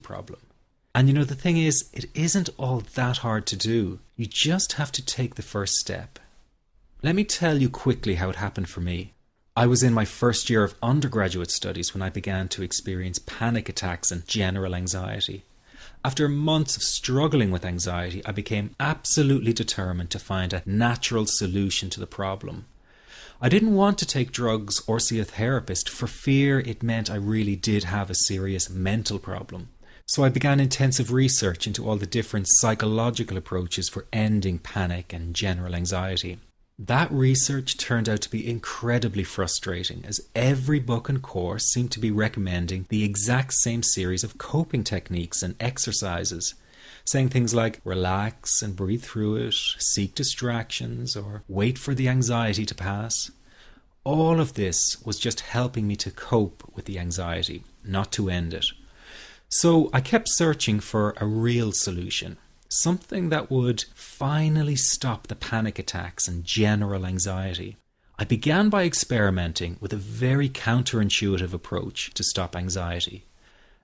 problem. And the thing is, it isn't all that hard to do. You just have to take the first step. Let me tell you quickly how it happened for me. I was in my first year of undergraduate studies when I began to experience panic attacks and general anxiety. After months of struggling with anxiety, I became absolutely determined to find a natural solution to the problem. I didn't want to take drugs or see a therapist for fear it meant I really did have a serious mental problem. So I began intensive research into all the different psychological approaches for ending panic and general anxiety. That research turned out to be incredibly frustrating, as every book and course seemed to be recommending the exact same series of coping techniques and exercises, saying things like relax and breathe through it, seek distractions, or wait for the anxiety to pass. All of this was just helping me to cope with the anxiety, not to end it. So I kept searching for a real solution, something that would finally stop the panic attacks and general anxiety. I began by experimenting with a very counterintuitive approach to stop anxiety,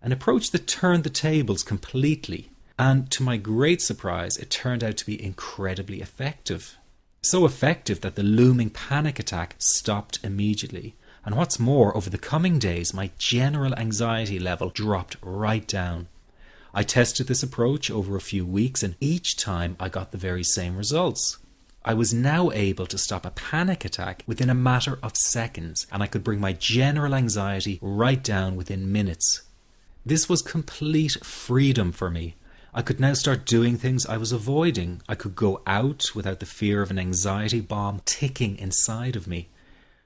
an approach that turned the tables completely, and to my great surprise, it turned out to be incredibly effective. So effective that the looming panic attack stopped immediately. And what's more, over the coming days, my general anxiety level dropped right down. I tested this approach over a few weeks, and each time I got the very same results. I was now able to stop a panic attack within a matter of seconds, and I could bring my general anxiety right down within minutes. This was complete freedom for me. I could now start doing things I was avoiding. I could go out without the fear of an anxiety bomb ticking inside of me.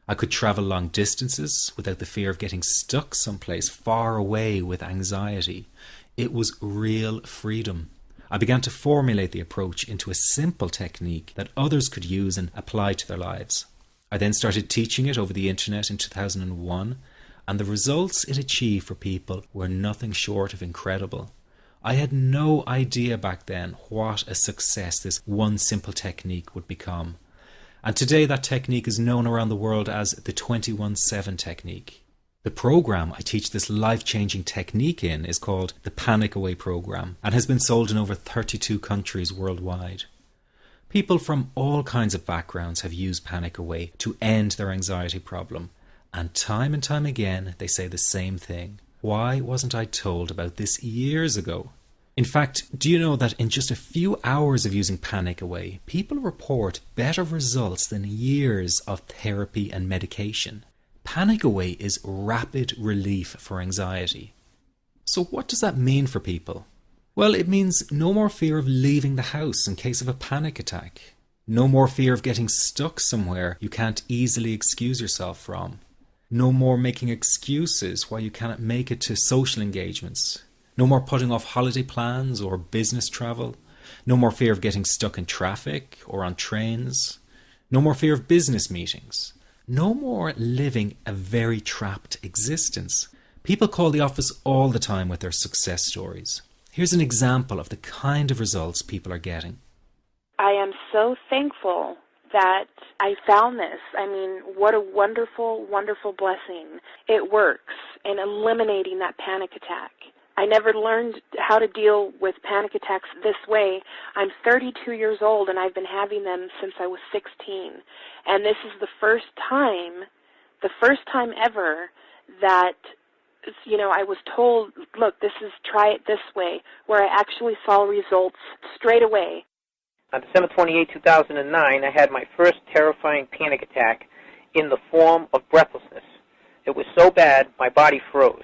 I could travel long distances without the fear of getting stuck someplace far away with anxiety. It was real freedom. I began to formulate the approach into a simple technique that others could use and apply to their lives. I then started teaching it over the internet in 2001, and the results it achieved for people were nothing short of incredible. I had no idea back then what a success this one simple technique would become. And today that technique is known around the world as the 21-7 technique. The program I teach this life-changing technique in is called the Panic Away program and has been sold in over 32 countries worldwide. People from all kinds of backgrounds have used Panic Away to end their anxiety problem. And time again they say the same thing. Why wasn't I told about this years ago? In fact, do you know that in just a few hours of using Panic Away, people report better results than years of therapy and medication? Panic Away is rapid relief for anxiety. So what does that mean for people? Well, it means no more fear of leaving the house in case of a panic attack. No more fear of getting stuck somewhere you can't easily excuse yourself from. No more making excuses why you cannot make it to social engagements. No more putting off holiday plans or business travel. No more fear of getting stuck in traffic or on trains. No more fear of business meetings. No more living a very trapped existence. People call the office all the time with their success stories. Here's an example of the kind of results people are getting. I am so thankful that I found this. I mean, what a wonderful, wonderful blessing. It works in eliminating that panic attack. I never learned how to deal with panic attacks this way. I'm 32 years old and I've been having them since I was 16. And this is the first time ever that, I was told, look, try it this way, where I actually saw results straight away. On December 28, 2009, I had my first terrifying panic attack in the form of breathlessness. It was so bad, my body froze.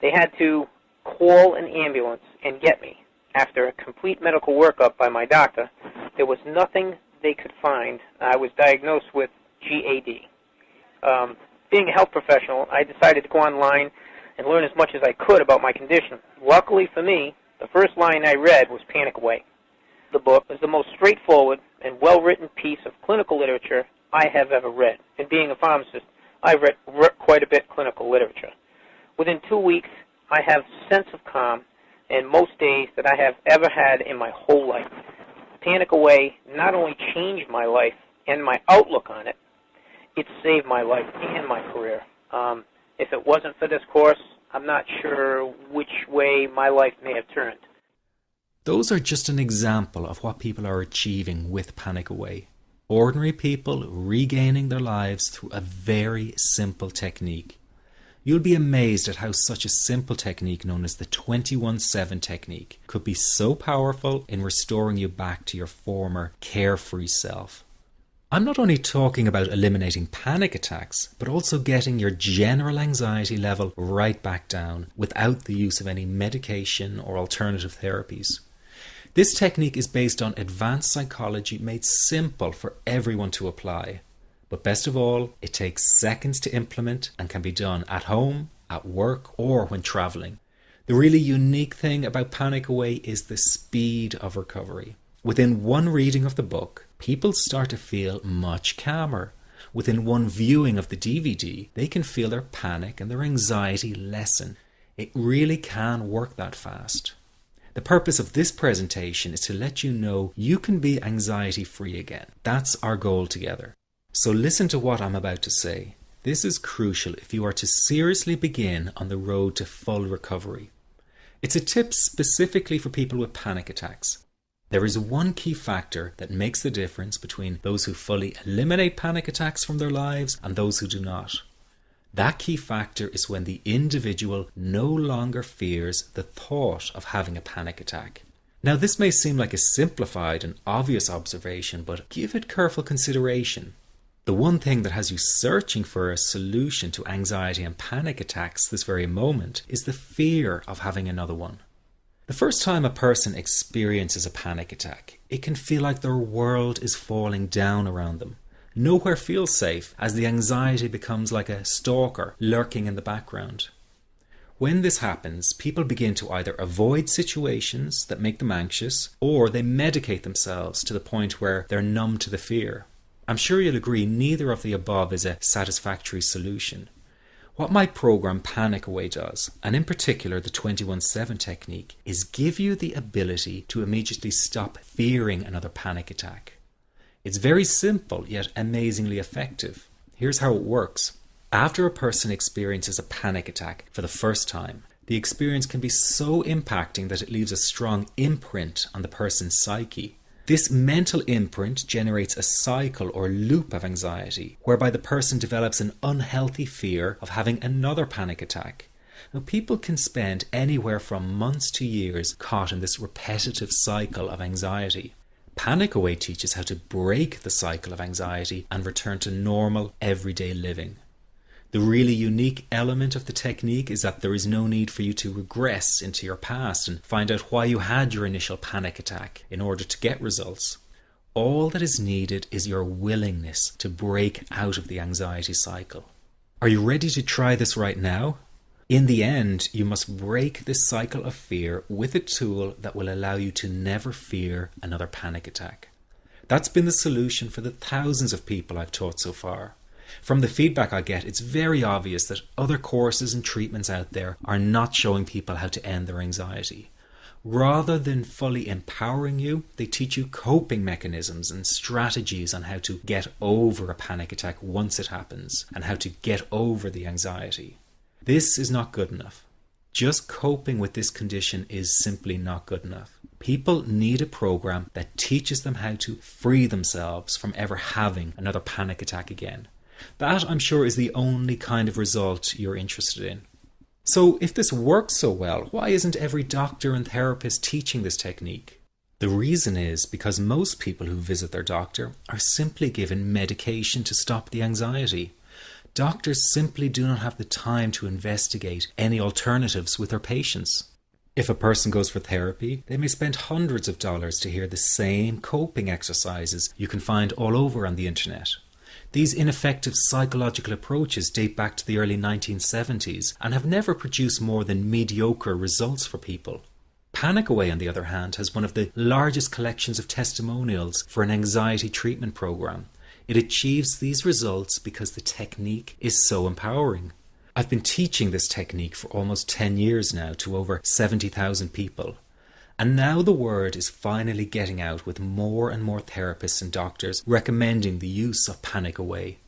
They had to call an ambulance and get me. After a complete medical workup by my doctor, there was nothing they could find. I was diagnosed with GAD. Being a health professional, I decided to go online and learn as much as I could about my condition. Luckily for me, the first line I read was Panic Away. The book is the most straightforward and well-written piece of clinical literature I have ever read. And being a pharmacist, I've read quite a bit of clinical literature. Within 2 weeks, I have a sense of calm in most days that I have ever had in my whole life. Panic Away not only changed my life and my outlook on it, it saved my life and my career. If it wasn't for this course, I'm not sure which way my life may have turned. Those are just an example of what people are achieving with Panic Away. Ordinary people regaining their lives through a very simple technique. You'll be amazed at how such a simple technique known as the 21-7 technique could be so powerful in restoring you back to your former carefree self. I'm not only talking about eliminating panic attacks, but also getting your general anxiety level right back down without the use of any medication or alternative therapies. This technique is based on advanced psychology made simple for everyone to apply. But best of all, it takes seconds to implement and can be done at home, at work, or when traveling. The really unique thing about Panic Away is the speed of recovery. Within one reading of the book, people start to feel much calmer. Within one viewing of the DVD, they can feel their panic and their anxiety lessen. It really can work that fast. The purpose of this presentation is to let you know you can be anxiety-free again. That's our goal together. So listen to what I'm about to say. This is crucial if you are to seriously begin on the road to full recovery. It's a tip specifically for people with panic attacks. There is one key factor that makes the difference between those who fully eliminate panic attacks from their lives and those who do not. That key factor is when the individual no longer fears the thought of having a panic attack. Now, this may seem like a simplified and obvious observation, but give it careful consideration. The one thing that has you searching for a solution to anxiety and panic attacks this very moment is the fear of having another one. The first time a person experiences a panic attack, it can feel like their world is falling down around them. Nowhere feels safe as the anxiety becomes like a stalker lurking in the background. When this happens, people begin to either avoid situations that make them anxious, or they medicate themselves to the point where they're numb to the fear. I'm sure you'll agree neither of the above is a satisfactory solution. What my program Panic Away does, and in particular the 21-7 technique, is give you the ability to immediately stop fearing another panic attack. It's very simple yet amazingly effective. Here's how it works. After a person experiences a panic attack for the first time, the experience can be so impacting that it leaves a strong imprint on the person's psyche. This mental imprint generates a cycle or loop of anxiety, whereby the person develops an unhealthy fear of having another panic attack. Now, people can spend anywhere from months to years caught in this repetitive cycle of anxiety. Panic Away teaches how to break the cycle of anxiety and return to normal, everyday living. The really unique element of the technique is that there is no need for you to regress into your past and find out why you had your initial panic attack in order to get results. All that is needed is your willingness to break out of the anxiety cycle. Are you ready to try this right now? In the end, you must break this cycle of fear with a tool that will allow you to never fear another panic attack. That's been the solution for the thousands of people I've taught so far. From the feedback I get, it's very obvious that other courses and treatments out there are not showing people how to end their anxiety. Rather than fully empowering you, they teach you coping mechanisms and strategies on how to get over a panic attack once it happens and how to get over the anxiety. This is not good enough. Just coping with this condition is simply not good enough. People need a program that teaches them how to free themselves from ever having another panic attack again. That, I'm sure, is the only kind of result you're interested in. So if this works so well, why isn't every doctor and therapist teaching this technique? The reason is because most people who visit their doctor are simply given medication to stop the anxiety. Doctors simply do not have the time to investigate any alternatives with their patients. If a person goes for therapy, they may spend hundreds of dollars to hear the same coping exercises you can find all over on the internet. These ineffective psychological approaches date back to the early 1970s and have never produced more than mediocre results for people. Panic Away, on the other hand, has one of the largest collections of testimonials for an anxiety treatment program. It achieves these results because the technique is so empowering. I've been teaching this technique for almost 10 years now to over 70,000 people. And now the word is finally getting out with more and more therapists and doctors recommending the use of Panic Away.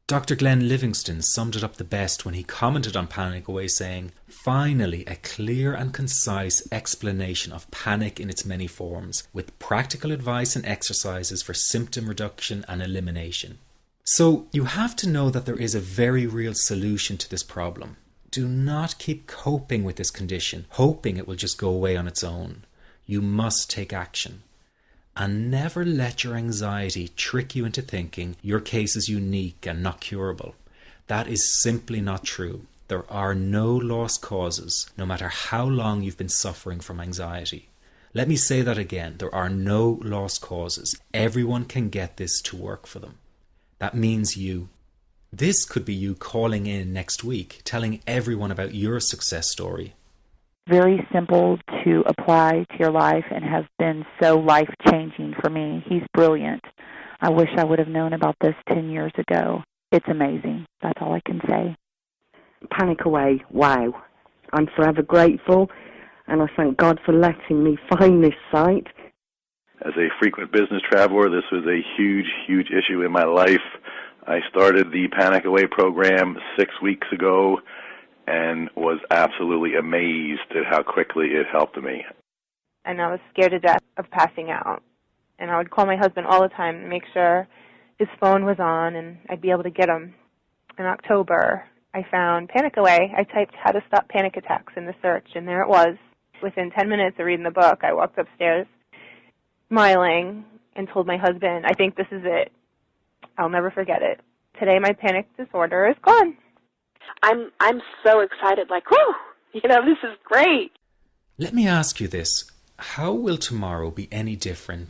Dr. Glenn Livingston summed it up the best when he commented on Panic Away, saying, "Finally, a clear and concise explanation of panic in its many forms, with practical advice and exercises for symptom reduction and elimination." So you have to know that there is a very real solution to this problem. Do not keep coping with this condition, hoping it will just go away on its own. You must take action. And never let your anxiety trick you into thinking your case is unique and not curable. That is simply not true. There are no lost causes, no matter how long you've been suffering from anxiety. Let me say that again. There are no lost causes. Everyone can get this to work for them. That means you. This could be you calling in next week, telling everyone about your success story. Very simple to apply to your life and has been so life-changing for me. He's brilliant. I wish I would have known about this 10 years ago. It's amazing. That's all I can say. Panic Away, wow. I'm forever grateful, and I thank God for letting me find this site. As a frequent business traveler, this was a huge, huge issue in my life. I started the Panic Away program 6 weeks ago and was absolutely amazed at how quickly it helped me. And I was scared to death of passing out. And I would call my husband all the time to make sure his phone was on and I'd be able to get him. In October, I found Panic Away. I typed "how to stop panic attacks" in the search, and there it was. Within 10 minutes of reading the book, I walked upstairs smiling and told my husband, "I think this is it. I'll never forget it. Today my panic disorder is gone." I'm so excited, like, whoo, this is great. Let me ask you this. How will tomorrow be any different